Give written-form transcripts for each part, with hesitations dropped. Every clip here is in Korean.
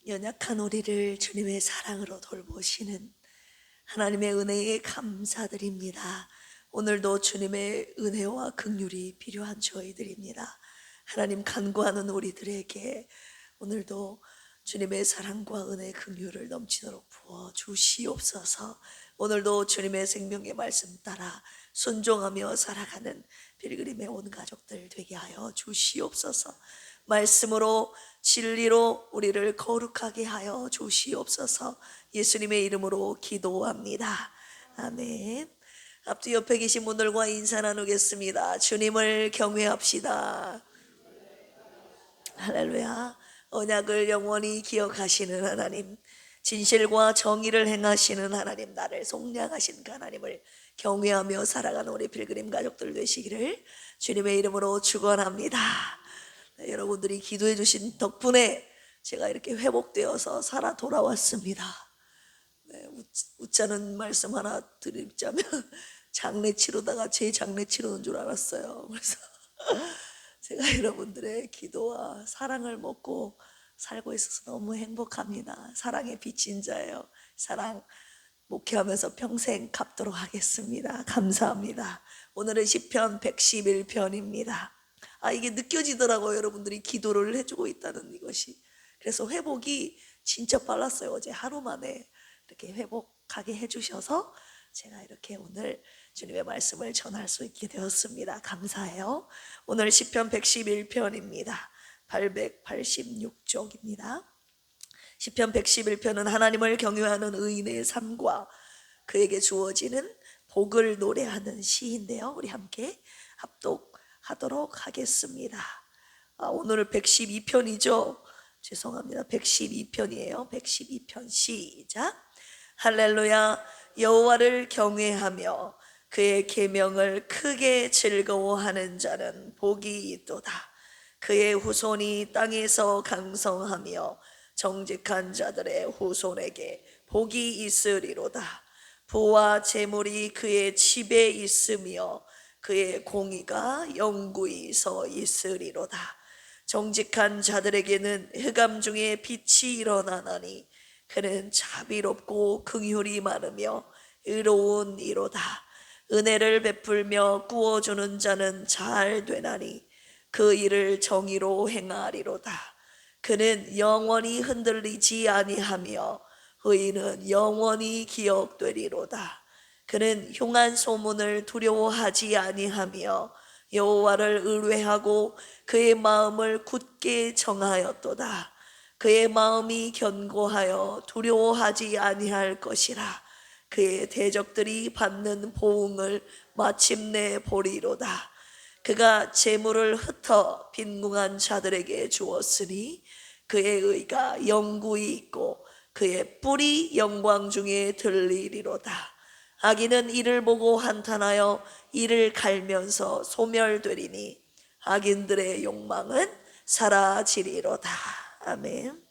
연약한 우리를 주님의 사랑으로 돌보시는 하나님의 은혜에 감사드립니다. 오늘도 주님의 은혜와 긍휼이 필요한 저희들입니다. 하나님 간구하는 우리들에게 오늘도 주님의 사랑과 은혜 긍휼을 넘치도록 부어 주시옵소서. 오늘도 주님의 생명의 말씀 따라 순종하며 살아가는 필그림의 온 가족들 되게 하여 주시옵소서. 말씀으로 진리로 우리를 거룩하게 하여 주시옵소서. 예수님의 이름으로 기도합니다. 아멘. 앞뒤 옆에 계신 분들과 인사 나누겠습니다. 주님을 경외합시다. 할렐루야. 언약을 영원히 기억하시는 하나님, 진실과 정의를 행하시는 하나님, 나를 속량하신 그 하나님을 경외하며 살아가는 우리 필그림 가족들 되시기를 주님의 이름으로 축원합니다. 네, 여러분들이 기도해 주신 덕분에 제가 이렇게 회복되어서 살아 돌아왔습니다. 네, 웃자는 말씀 하나 드리자면 장례 치르다가 제 장례 치르는 줄 알았어요. 그래서 제가 여러분들의 기도와 사랑을 먹고 살고 있어서 너무 행복합니다. 사랑의 빚진 자예요. 사랑 목회하면서 평생 갚도록 하겠습니다. 감사합니다. 오늘은 시편 111편입니다. 이게 느껴지더라고요. 여러분들이 기도를 해주고 있다는 이것이. 그래서 회복이 진짜 빨랐어요. 어제 하루 만에 이렇게 회복하게 해주셔서 제가 이렇게 오늘 주님의 말씀을 전할 수 있게 되었습니다. 감사해요. 오늘 시편 111편입니다. 886쪽입니다. 시편 111편은 하나님을 경외하는 의인의 삶과 그에게 주어지는 복을 노래하는 시인데요. 우리 함께 합독하도록 하겠습니다. 오늘 112편이죠. 죄송합니다. 112편이에요. 112편 시작. 할렐루야. 여호와를 경외하며 그의 계명을 크게 즐거워하는 자는 복이 있도다. 그의 후손이 땅에서 강성하며 정직한 자들의 후손에게 복이 있으리로다. 부와 재물이 그의 집에 있으며 그의 공의가 영구히 서 있으리로다. 정직한 자들에게는 흑암 중에 빛이 일어나나니 그는 자비롭고 긍휼이 많으며 의로운 이로다. 은혜를 베풀며 구워주는 자는 잘 되나니 그 일을 정의로 행하리로다. 그는 영원히 흔들리지 아니하며 의인은 영원히 기억되리로다. 그는 흉한 소문을 두려워하지 아니하며 여호와를 의뢰하고 그의 마음을 굳게 정하였도다. 그의 마음이 견고하여 두려워하지 아니할 것이라. 그의 대적들이 받는 보응을 마침내 보리로다. 그가 재물을 흩어 빈궁한 자들에게 주었으니 그의 의가 영구히 있고 그의 뿔이 영광 중에 들리리로다. 악인은 이를 보고 한탄하여 이를 갈면서 소멸되리니 악인들의 욕망은 사라지리로다. 아멘.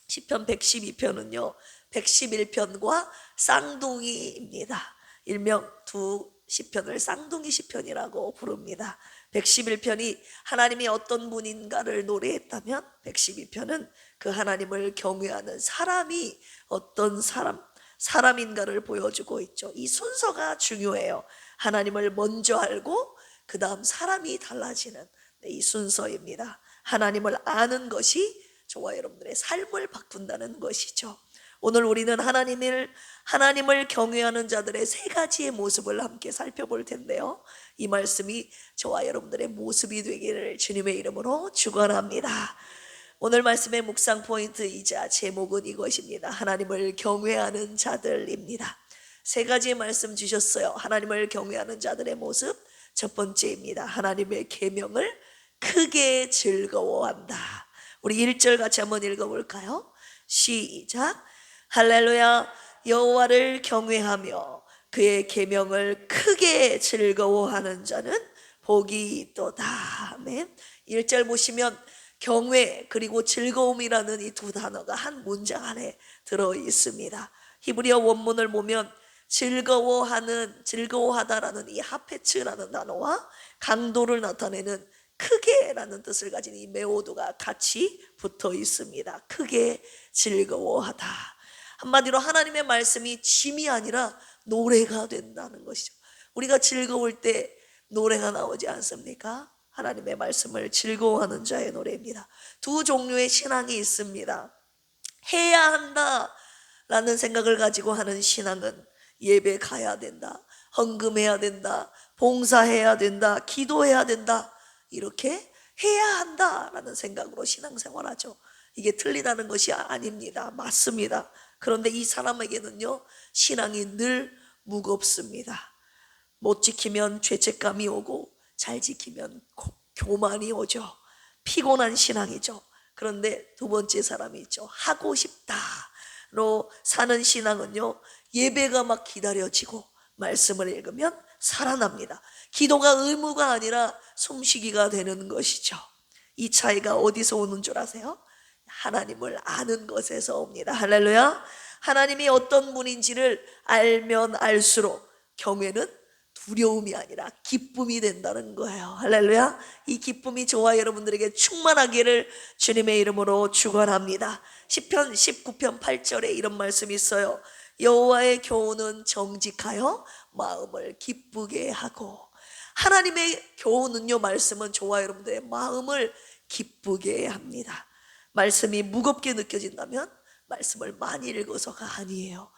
시편 112편은요 111편과 쌍둥이입니다. 일명 두 시편을 쌍둥이 시편이라고 부릅니다. 111편이 하나님이 어떤 분인가를 노래했다면 112편은 그 하나님을 경외하는 사람이 어떤 사람인가를 보여주고 있죠. 이 순서가 중요해요. 하나님을 먼저 알고 그 다음 사람이 달라지는 이 순서입니다. 하나님을 아는 것이 저와 여러분들의 삶을 바꾼다는 것이죠. 오늘 우리는 하나님을 경외하는 자들의 세 가지의 모습을 함께 살펴볼 텐데요. 이 말씀이 저와 여러분들의 모습이 되기를 주님의 이름으로 축원합니다. 오늘 말씀의 묵상 포인트이자 제목은 이것입니다. 하나님을 경외하는 자들입니다. 세 가지의 말씀 주셨어요. 하나님을 경외하는 자들의 모습. 첫 번째입니다. 하나님의 계명을 크게 즐거워한다. 우리 1절 같이 한번 읽어볼까요? 시작. 할렐루야. 여호와를 경외하며 그의 계명을 크게 즐거워하는 자는 복이 있도다. 아멘. 1절 보시면 경외 그리고 즐거움이라는 이 두 단어가 한 문장 안에 들어 있습니다. 히브리어 원문을 보면 즐거워하다라는 이 하페츠라는 단어와 강도를 나타내는 크게라는 뜻을 가진 이 메오드가 같이 붙어 있습니다. 크게 즐거워하다. 한마디로 하나님의 말씀이 짐이 아니라 노래가 된다는 것이죠. 우리가 즐거울 때 노래가 나오지 않습니까? 하나님의 말씀을 즐거워하는 자의 노래입니다. 두 종류의 신앙이 있습니다. 해야 한다 라는 생각을 가지고 하는 신앙은 예배 가야 된다, 헌금해야 된다, 봉사해야 된다, 기도해야 된다, 이렇게 해야 한다라는 생각으로 신앙생활하죠. 이게 틀리다는 것이 아닙니다. 맞습니다. 그런데 이 사람에게는요, 신앙이 늘 무겁습니다. 못 지키면 죄책감이 오고 잘 지키면 교만이 오죠. 피곤한 신앙이죠. 그런데 두 번째 사람이 있죠. 하고 싶다로 사는 신앙은요, 예배가 막 기다려지고 말씀을 읽으면 살아납니다. 기도가 의무가 아니라 숨쉬기가 되는 것이죠. 이 차이가 어디서 오는 줄 아세요? 하나님을 아는 것에서 옵니다. 할렐루야. 하나님이 어떤 분인지를 알면 알수록 경외는 두려움이 아니라 기쁨이 된다는 거예요. 할렐루야. 이 기쁨이 저와 여러분들에게 충만하기를 주님의 이름으로 축원합니다. 시편 19편 8절에 이런 말씀이 있어요. 여호와의 교훈은 정직하여 마음을 기쁘게 하고. 하나님의 교훈은요, 말씀은 저와 여러분들의 마음을 기쁘게 합니다. 말씀이 무겁게 느껴진다면 말씀을 많이 읽어서가 아니에요.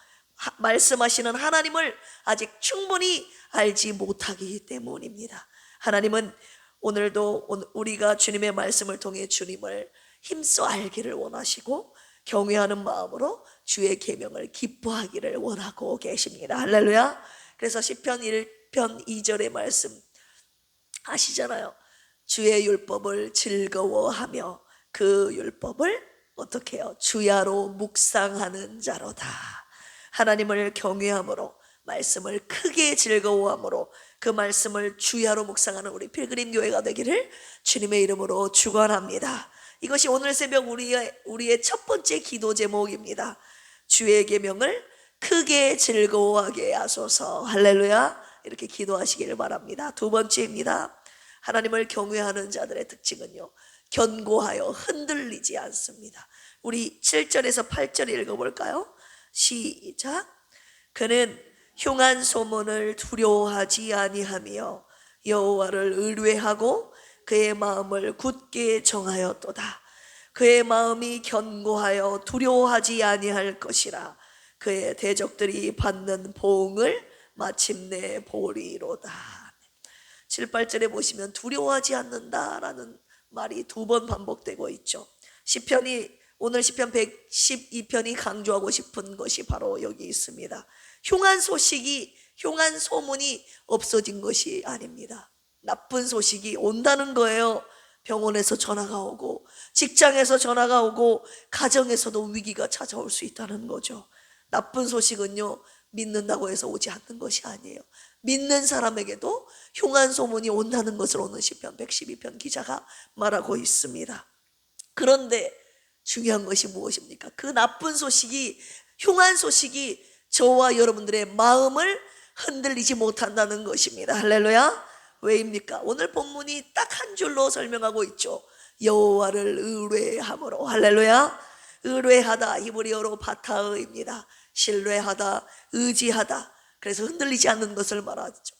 말씀하시는 하나님을 아직 충분히 알지 못하기 때문입니다. 하나님은 오늘도 우리가 주님의 말씀을 통해 주님을 힘써 알기를 원하시고 경외하는 마음으로 주의 계명을 기뻐하기를 원하고 계십니다. 할렐루야. 그래서 시편 1편 2절의 말씀 아시잖아요. 주의 율법을 즐거워하며 그 율법을 어떻게 해요? 주야로 묵상하는 자로다. 하나님을 경외함으로, 말씀을 크게 즐거워함으로 그 말씀을 주야로 묵상하는 우리 필그림 교회가 되기를 주님의 이름으로 축원합니다. 이것이 오늘 새벽 우리의 첫 번째 기도 제목입니다. 주의 계명을 크게 즐거워하게 하소서. 할렐루야. 이렇게 기도하시기를 바랍니다. 두 번째입니다. 하나님을 경외하는 자들의 특징은요, 견고하여 흔들리지 않습니다. 우리 7절에서 8절 읽어볼까요? 시작. 그는 흉한 소문을 두려워하지 아니하며 여호와를 의뢰하고 그의 마음을 굳게 정하였도다. 그의 마음이 견고하여 두려워하지 아니할 것이라. 그의 대적들이 받는 보응을 마침내 보리로다. 7, 8절에 보시면 두려워하지 않는다라는 말이 두 번 반복되고 있죠. 오늘 시편 112편이 강조하고 싶은 것이 바로 여기 있습니다. 흉한 소문이 없어진 것이 아닙니다. 나쁜 소식이 온다는 거예요. 병원에서 전화가 오고, 직장에서 전화가 오고, 가정에서도 위기가 찾아올 수 있다는 거죠. 나쁜 소식은요, 믿는다고 해서 오지 않는 것이 아니에요. 믿는 사람에게도 흉한 소문이 온다는 것을 오늘 시편 112편 기자가 말하고 있습니다. 그런데 중요한 것이 무엇입니까? 그 나쁜 소식이, 흉한 소식이 저와 여러분들의 마음을 흔들리지 못한다는 것입니다. 할렐루야. 왜입니까? 오늘 본문이 딱 한 줄로 설명하고 있죠. 여호와를 의뢰함으로. 할렐루야. 의뢰하다, 히브리어로 바타의입니다. 신뢰하다, 의지하다. 그래서 흔들리지 않는 것을 말하죠.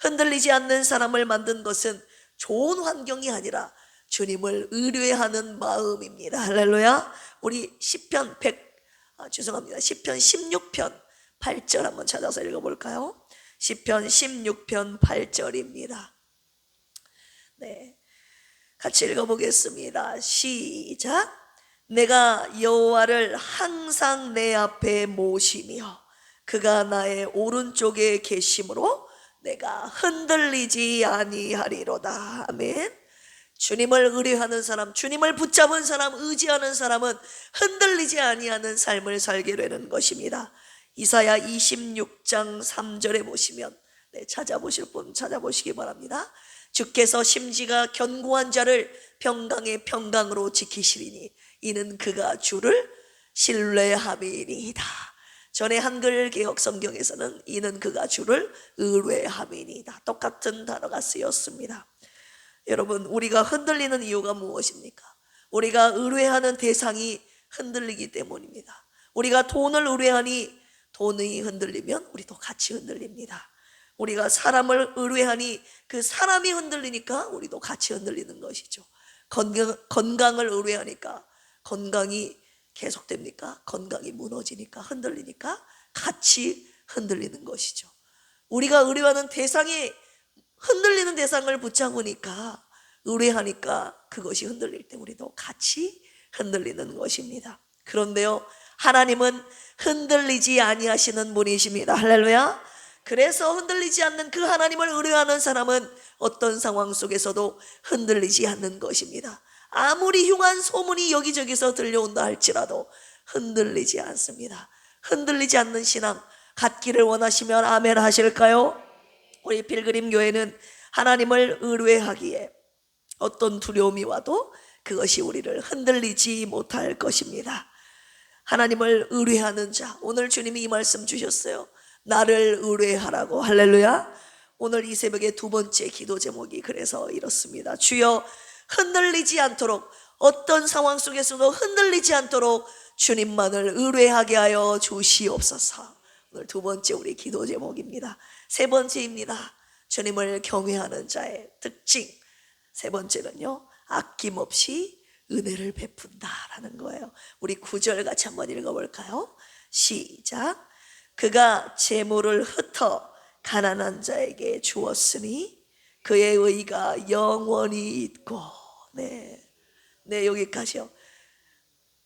흔들리지 않는 사람을 만든 것은 좋은 환경이 아니라 주님을 의뢰하는 마음입니다. 할렐루야. 우리 시편 16편 8절 한번 찾아서 읽어볼까요? 시편 16편 8절입니다. 네, 같이 읽어보겠습니다. 시작. 내가 여호와를 항상 내 앞에 모시며 그가 나의 오른쪽에 계심으로 내가 흔들리지 아니하리로다. 아멘. 주님을 의뢰하는 사람, 주님을 붙잡은 사람, 의지하는 사람은 흔들리지 아니하는 삶을 살게 되는 것입니다. 이사야 26장 3절에 보시면, 찾아보실 분 찾아보시기 바랍니다. 주께서 심지가 견고한 자를 평강의 평강으로 지키시리니 이는 그가 주를 신뢰함이니이다. 전에 한글 개혁 성경에서는 이는 그가 주를 의뢰함이니이다. 똑같은 단어가 쓰였습니다. 여러분, 우리가 흔들리는 이유가 무엇입니까? 우리가 의뢰하는 대상이 흔들리기 때문입니다. 우리가 돈을 의뢰하니 돈이 흔들리면 우리도 같이 흔들립니다. 우리가 사람을 의뢰하니 그 사람이 흔들리니까 우리도 같이 흔들리는 것이죠. 건강을 의뢰하니까 건강이 계속됩니까? 건강이 무너지니까, 흔들리니까 같이 흔들리는 것이죠. 우리가 의뢰하는 대상이 흔들리는 대상을 붙잡으니까, 의뢰하니까 그것이 흔들릴 때 우리도 같이 흔들리는 것입니다. 그런데요, 하나님은 흔들리지 아니하시는 분이십니다. 할렐루야. 그래서 흔들리지 않는 그 하나님을 의뢰하는 사람은 어떤 상황 속에서도 흔들리지 않는 것입니다. 아무리 흉한 소문이 여기저기서 들려온다 할지라도 흔들리지 않습니다. 흔들리지 않는 신앙 갖기를 원하시면 아멘 하실까요? 우리 필그림 교회는 하나님을 의뢰하기에 어떤 두려움이 와도 그것이 우리를 흔들리지 못할 것입니다. 하나님을 의뢰하는 자, 오늘 주님이 이 말씀 주셨어요. 나를 의뢰하라고. 할렐루야. 오늘 이 새벽에 두 번째 기도 제목이 그래서 이렇습니다. 주여, 흔들리지 않도록, 어떤 상황 속에서도 흔들리지 않도록 주님만을 의뢰하게 하여 주시옵소서. 오늘 두 번째 우리 기도 제목입니다. 세 번째입니다. 주님을 경외하는 자의 특징. 세 번째는요, 아낌없이 은혜를 베푼다라는 거예요. 우리 9절 같이 한번 읽어볼까요? 시작. 그가 재물을 흩어 가난한 자에게 주었으니 그의 의가 영원히 있고. 네, 여기까지요.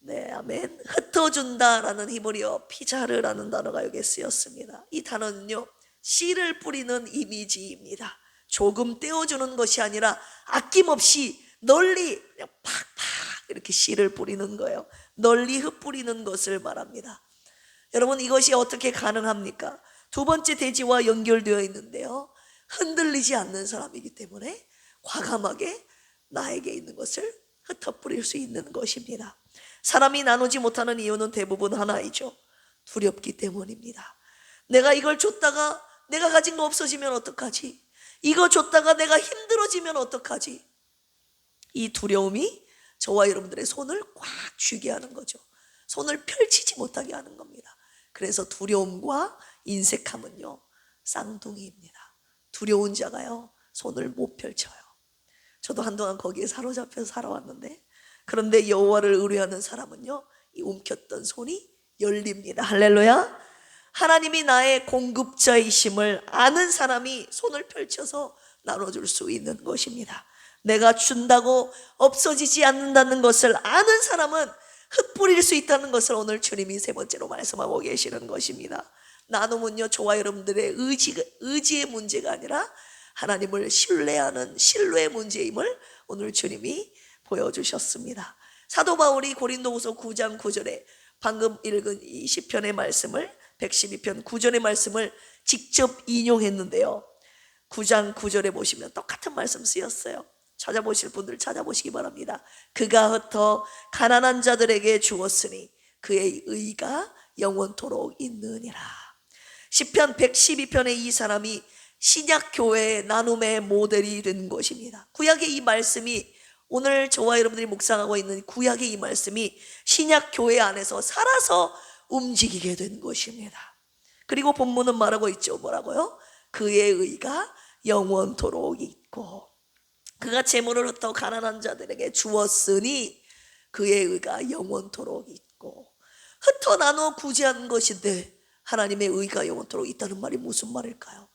네, 아멘. 흩어준다라는 히브리어 피자르라는 단어가 여기에 쓰였습니다. 이 단어는요, 씨를 뿌리는 이미지입니다. 조금 떼어주는 것이 아니라 아낌없이 널리 그냥 팍팍 이렇게 씨를 뿌리는 거예요. 널리 흩뿌리는 것을 말합니다. 여러분, 이것이 어떻게 가능합니까? 두 번째 대지와 연결되어 있는데요, 흔들리지 않는 사람이기 때문에 과감하게 나에게 있는 것을 흩어뿌릴 수 있는 것입니다. 사람이 나누지 못하는 이유는 대부분 하나이죠. 두렵기 때문입니다. 내가 이걸 줬다가 내가 가진 거 없어지면 어떡하지? 이거 줬다가 내가 힘들어지면 어떡하지? 이 두려움이 저와 여러분들의 손을 꽉 쥐게 하는 거죠. 손을 펼치지 못하게 하는 겁니다. 그래서 두려움과 인색함은요, 쌍둥이입니다. 두려운 자가요, 손을 못 펼쳐요. 저도 한동안 거기에 사로잡혀서 살아왔는데, 그런데 여호와를 의뢰하는 사람은요, 이 움켰던 손이 열립니다. 할렐루야. 하나님이 나의 공급자이심을 아는 사람이 손을 펼쳐서 나눠줄 수 있는 것입니다. 내가 준다고 없어지지 않는다는 것을 아는 사람은 흩뿌릴 수 있다는 것을 오늘 주님이 세 번째로 말씀하고 계시는 것입니다. 나눔은요, 저와 여러분들의 의지의 문제가 아니라 하나님을 신뢰하는 신뢰의 문제임을 오늘 주님이 보여주셨습니다. 사도 바울이 고린도후서 9장 9절에 방금 읽은 이 시편의 말씀을, 112편 9절의 말씀을 직접 인용했는데요, 9장 9절에 보시면 똑같은 말씀 쓰였어요. 찾아보실 분들 찾아보시기 바랍니다. 그가 흩어 가난한 자들에게 주었으니 그의 의가 영원토록 있느니라. 시편 112편의 이 사람이 신약교회의 나눔의 모델이 된 것입니다. 구약의 이 말씀이, 오늘 저와 여러분들이 묵상하고 있는 구약의 이 말씀이 신약교회 안에서 살아서 움직이게 된 것입니다. 그리고 본문은 말하고 있죠. 뭐라고요? 그의 의가 영원토록 있고, 그가 재물을 흩어 가난한 자들에게 주었으니 그의 의가 영원토록 있고. 흩어 나눠 구제한 것인데 하나님의 의가 영원토록 있다는 말이 무슨 말일까요?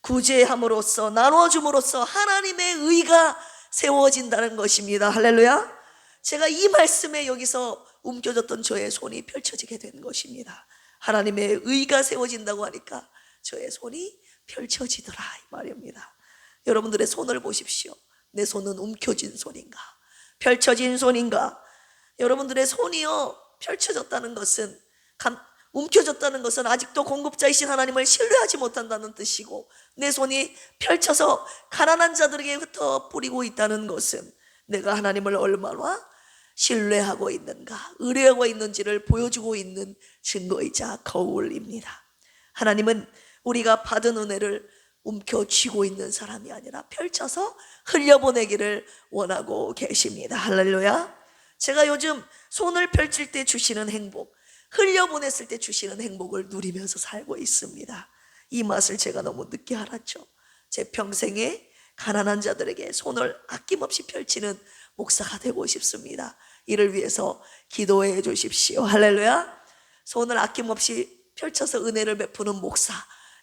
구제함으로써, 나눠줌으로써 하나님의 의가 세워진다는 것입니다. 할렐루야. 제가 이 말씀에 여기서 움켜졌던 저의 손이 펼쳐지게 된 것입니다. 하나님의 의가 세워진다고 하니까 저의 손이 펼쳐지더라, 이 말입니다. 여러분들의 손을 보십시오. 내 손은 움켜진 손인가? 펼쳐진 손인가? 여러분들의 손이요, 펼쳐졌다는 것은, 움켜졌다는 것은 아직도 공급자이신 하나님을 신뢰하지 못한다는 뜻이고, 내 손이 펼쳐서 가난한 자들에게 흩어 뿌리고 있다는 것은 내가 하나님을 얼마나 신뢰하고 있는가, 의뢰하고 있는지를 보여주고 있는 증거이자 거울입니다. 하나님은 우리가 받은 은혜를 움켜쥐고 있는 사람이 아니라 펼쳐서 흘려보내기를 원하고 계십니다. 할렐루야. 제가 요즘 손을 펼칠 때 주시는 행복, 흘려보냈을 때 주시는 행복을 누리면서 살고 있습니다. 이 맛을 제가 너무 늦게 알았죠. 제 평생에 가난한 자들에게 손을 아낌없이 펼치는 목사가 되고 싶습니다. 이를 위해서 기도해 주십시오. 할렐루야. 손을 아낌없이 펼쳐서 은혜를 베푸는 목사,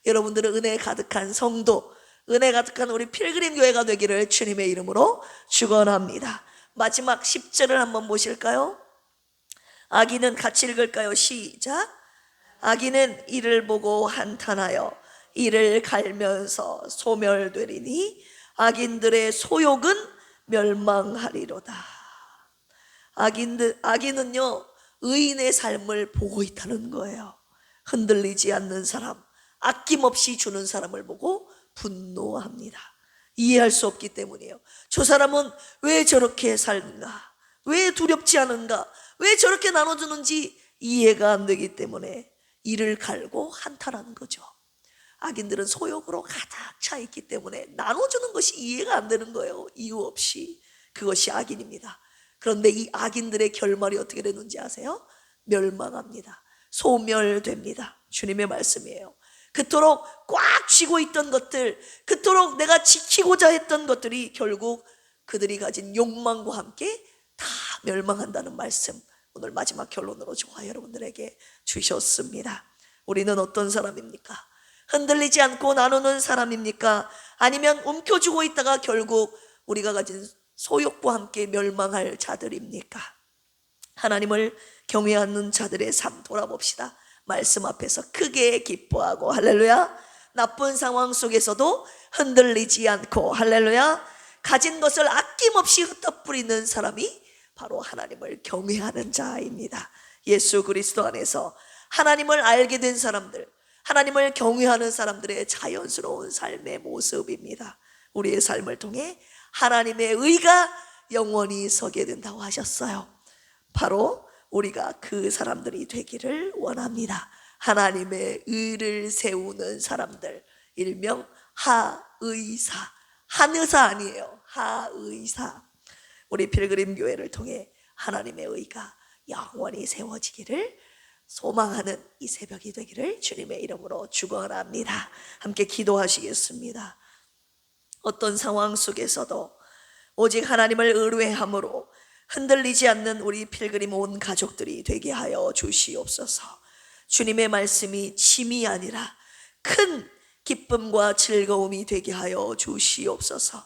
여러분들은 은혜 가득한 성도, 은혜 가득한 우리 필그림 교회가 되기를 주님의 이름으로 축원합니다. 마지막 10절을 한번 보실까요? 아기는 같이 읽을까요? 시작. 아기는 이를 보고 한탄하여 이를 갈면서 소멸되리니 악인들의 소욕은 멸망하리로다. 악인은요, 의인의 삶을 보고 있다는 거예요. 흔들리지 않는 사람, 아낌없이 주는 사람을 보고 분노합니다. 이해할 수 없기 때문이에요. 저 사람은 왜 저렇게 살는가? 왜 두렵지 않은가? 왜 저렇게 나눠주는지 이해가 안 되기 때문에 이를 갈고 한탄하는 거죠. 악인들은 소욕으로 가득 차 있기 때문에 나눠주는 것이 이해가 안 되는 거예요. 이유 없이. 그것이 악인입니다. 그런데 이 악인들의 결말이 어떻게 되는지 아세요? 멸망합니다. 소멸됩니다. 주님의 말씀이에요. 그토록 꽉 쥐고 있던 것들, 그토록 내가 지키고자 했던 것들이 결국 그들이 가진 욕망과 함께 다 멸망한다는 말씀, 오늘 마지막 결론으로 저와 여러분들에게 주셨습니다. 우리는 어떤 사람입니까? 흔들리지 않고 나누는 사람입니까? 아니면 움켜쥐고 있다가 결국 우리가 가진 소욕과 함께 멸망할 자들입니까? 하나님을 경외하는 자들의 삶 돌아봅시다. 말씀 앞에서 크게 기뻐하고, 할렐루야. 나쁜 상황 속에서도 흔들리지 않고, 할렐루야. 가진 것을 아낌없이 흩어뿌리는 사람이 바로 하나님을 경외하는 자입니다. 예수 그리스도 안에서 하나님을 알게 된 사람들, 하나님을 경외하는 사람들의 자연스러운 삶의 모습입니다. 우리의 삶을 통해 하나님의 의가 영원히 서게 된다고 하셨어요. 바로 우리가 그 사람들이 되기를 원합니다. 하나님의 의를 세우는 사람들, 일명 하의사. 한의사 아니에요. 하의사. 우리 필그림 교회를 통해 하나님의 의가 영원히 세워지기를 소망하는 이 새벽이 되기를 주님의 이름으로 축원합니다. 함께 기도하시겠습니다. 어떤 상황 속에서도 오직 하나님을 의뢰함으로 흔들리지 않는 우리 필그림 온 가족들이 되게 하여 주시옵소서. 주님의 말씀이 짐이 아니라 큰 기쁨과 즐거움이 되게 하여 주시옵소서.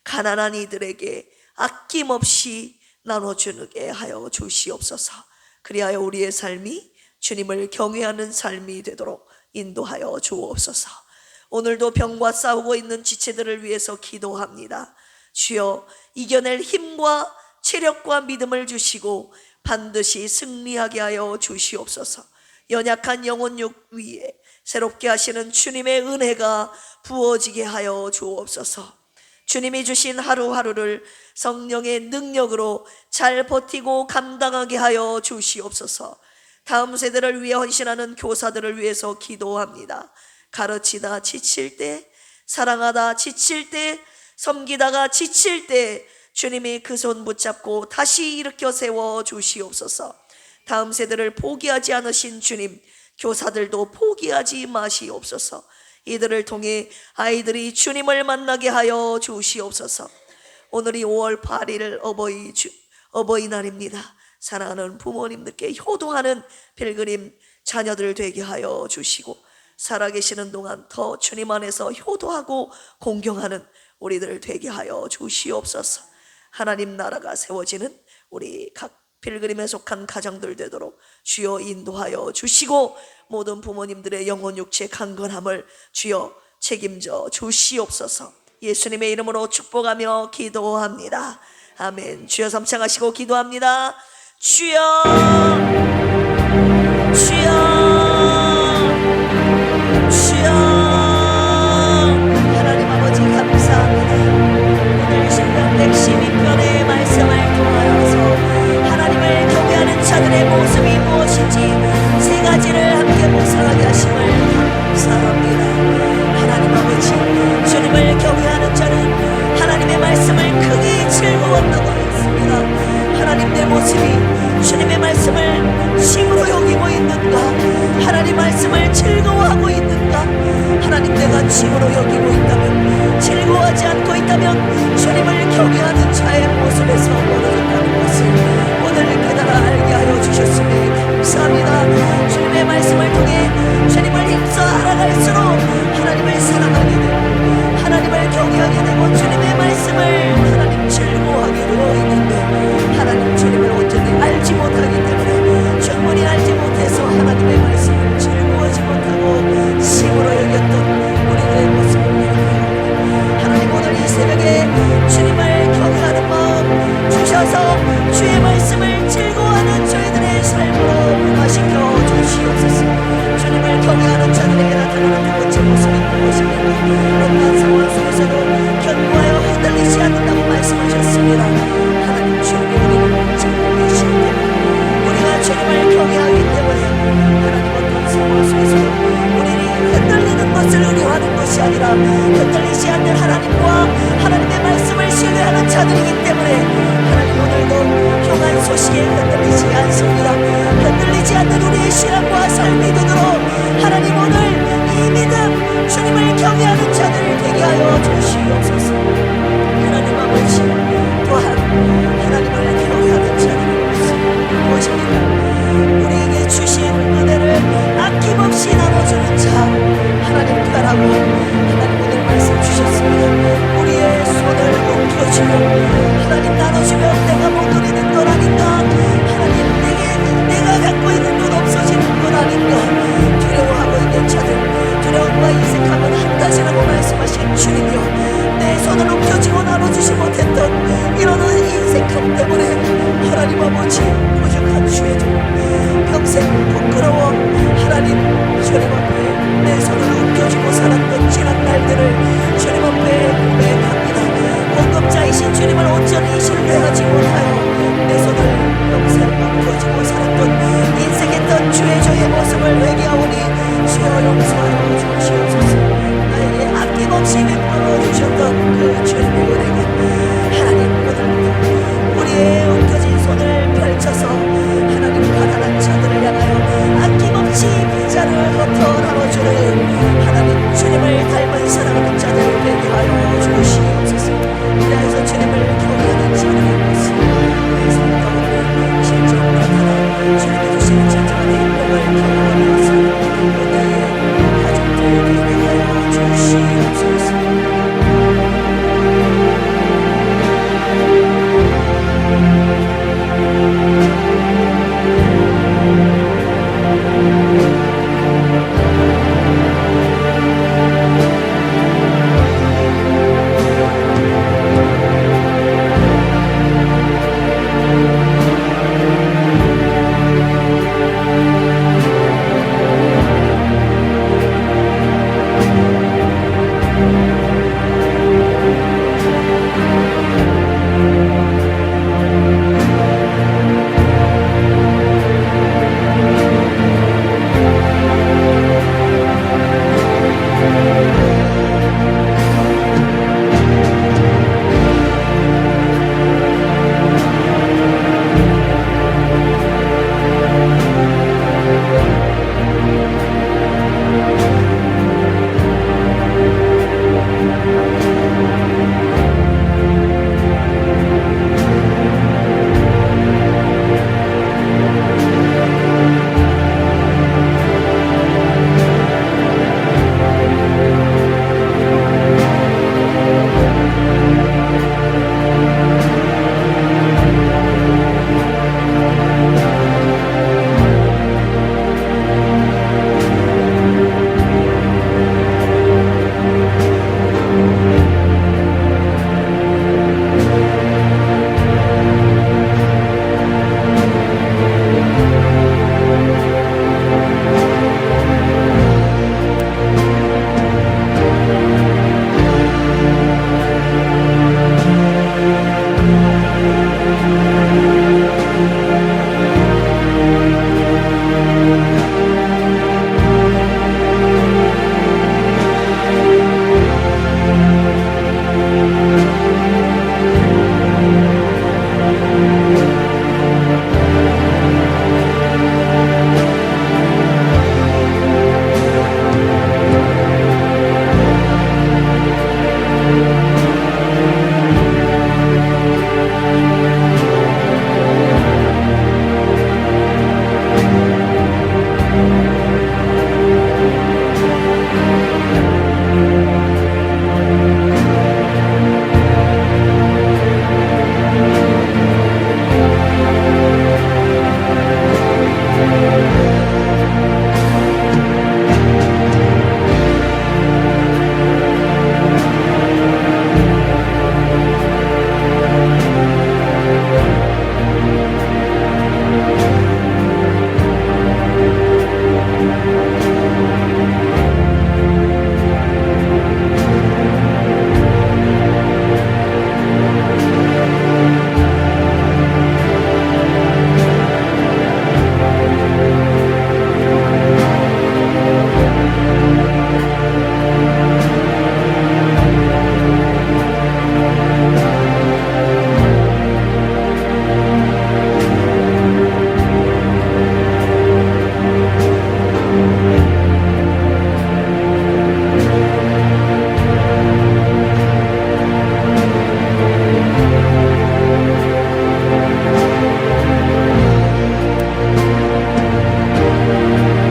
가난한 이들에게 아낌없이 나눠주게 하여 주시옵소서. 그리하여 우리의 삶이 주님을 경외하는 삶이 되도록 인도하여 주옵소서. 오늘도 병과 싸우고 있는 지체들을 위해서 기도합니다. 주여, 이겨낼 힘과 체력과 믿음을 주시고 반드시 승리하게 하여 주시옵소서. 연약한 영혼육 위에 새롭게 하시는 주님의 은혜가 부어지게 하여 주옵소서. 주님이 주신 하루하루를 성령의 능력으로 잘 버티고 감당하게 하여 주시옵소서. 다음 세대를 위해 헌신하는 교사들을 위해서 기도합니다. 가르치다 지칠 때, 사랑하다 지칠 때, 섬기다가 지칠 때 주님이 그 손 붙잡고 다시 일으켜 세워 주시옵소서. 다음 세대를 포기하지 않으신 주님, 교사들도 포기하지 마시옵소서. 이들을 통해 아이들이 주님을 만나게 하여 주시옵소서. 오늘이 5월 8일 어버이날입니다. 사랑하는 부모님들께 효도하는 필그림 자녀들 되게 하여 주시고, 살아계시는 동안 더 주님 안에서 효도하고 공경하는 우리들 되게 하여 주시옵소서. 하나님 나라가 세워지는 우리 각 필그림에 속한 가정들 되도록 주여 인도하여 주시고, 모든 부모님들의 영혼 육체 강건함을 주여 책임져 주시옵소서. 예수님의 이름으로 축복하며 기도합니다. 아멘. 주여 삼창하시고 기도합니다. 주여, 주여, 주여. 하나님 아버지 감사합니다. 오늘 이 순간 112편의 말씀을 통하여서 하나님을 경외하는 자들의 모습이 무엇인지 세 가지를 함께 묵상하게 하심을 감사합니다. 하나님 아버지, 진심으로 여기고 있다면, 즐거워하지 않고 있다면 주님을 경외하는 자의 모습에서 멀어졌다는 것을 오늘 깨달아 알게 하여 주셨으니 감사합니다. 주님의 말씀을 통해 주님을 힘써 알아갈수록 하나님을 사랑하게 되고 하나님을 경외하게 되고 주님의 말씀을 하나님 즐거워하게 되어 있는데, 하나님 주님을 온전히 알지 못하기 때문에, 충분히 알지 못해서 하나님의 말씀을 즐거워하지 못하고 심으로 여겼던 우리들의 모습을 하나님 오늘 이 새벽에 주님을 경외하는 마음 주셔서 주의 말씀을 즐거워하는 저희들의 삶으로 변화시켜 주시옵소서. 주님을 경외하는 자들에게 나타나는 두 번째 모습이 무엇입니까? 어떤 상황 속에서도 견고하여 흔들리지 않는다고 말씀하셨습니다. 하나님 주님이 우리를 붙잡고 계시기 때문에, 우리가 주님을 경외하기 때문에 하나님 어떤 상황 속에서도 우리를 흔들리는 것을 의뢰하는 것이 아니라 흔들리지 않는 하나님과 하나님의 말씀을 신뢰하는 자들이기 때문에 하나님 오늘도 흉한 소식에 흔들리지 않습니다. 흔들리지 않는 우리의 신앙과 삶의 눈으로 하나님 오늘 이 믿음 주님을 경외하는 자들을 되게 하여 주시옵소서. 하나님 아버지, 또한 하나님을 경외하는 자들의 모습 무엇입니까? 우리에게 주신 은혜를 아낌없이 나눠주는 자, 하나님 특별하고 하나님 오늘 말씀 주셨습니다. 우리의 손을 높여주며 하나님 나눠주면 내가 못 누리는 건 아닌가, 하나님 내가 갖고 있는 건 없어지는 건 아닌가, 두려워하고 있는 자들, 두려움과 인색함은 한 가지라고 말씀하신 주님이여, 내 손을 높여주고 나눠주지 못했던 이러는 인색함 때문에 하나님 아버지 부족한 죄도 평생 부끄러워 하나님 주님 앞에 내 손을 움켜쥐고 살았던 지난 날들을 주님 앞에 고백합니다. 공급자이신 주님을 온전히 신뢰하지 못하여 내 손을 평생 움켜쥐고 살았던 인색했던 주의 저의 모습을 회개하오니 주여 용서하여 주시옵소서. 나에게 아낌없이 베풀어 주셨던 그 주님의 은혜가 하나님 오늘부터 우리의 움켜진 손을 펼쳐서 하나님 가난한 자들을 향하여 아낌없이 빈자를 흩어 나눠주는 하나님 주님을 닮은 사랑하는 자들을 되게 하여 주시옵소서.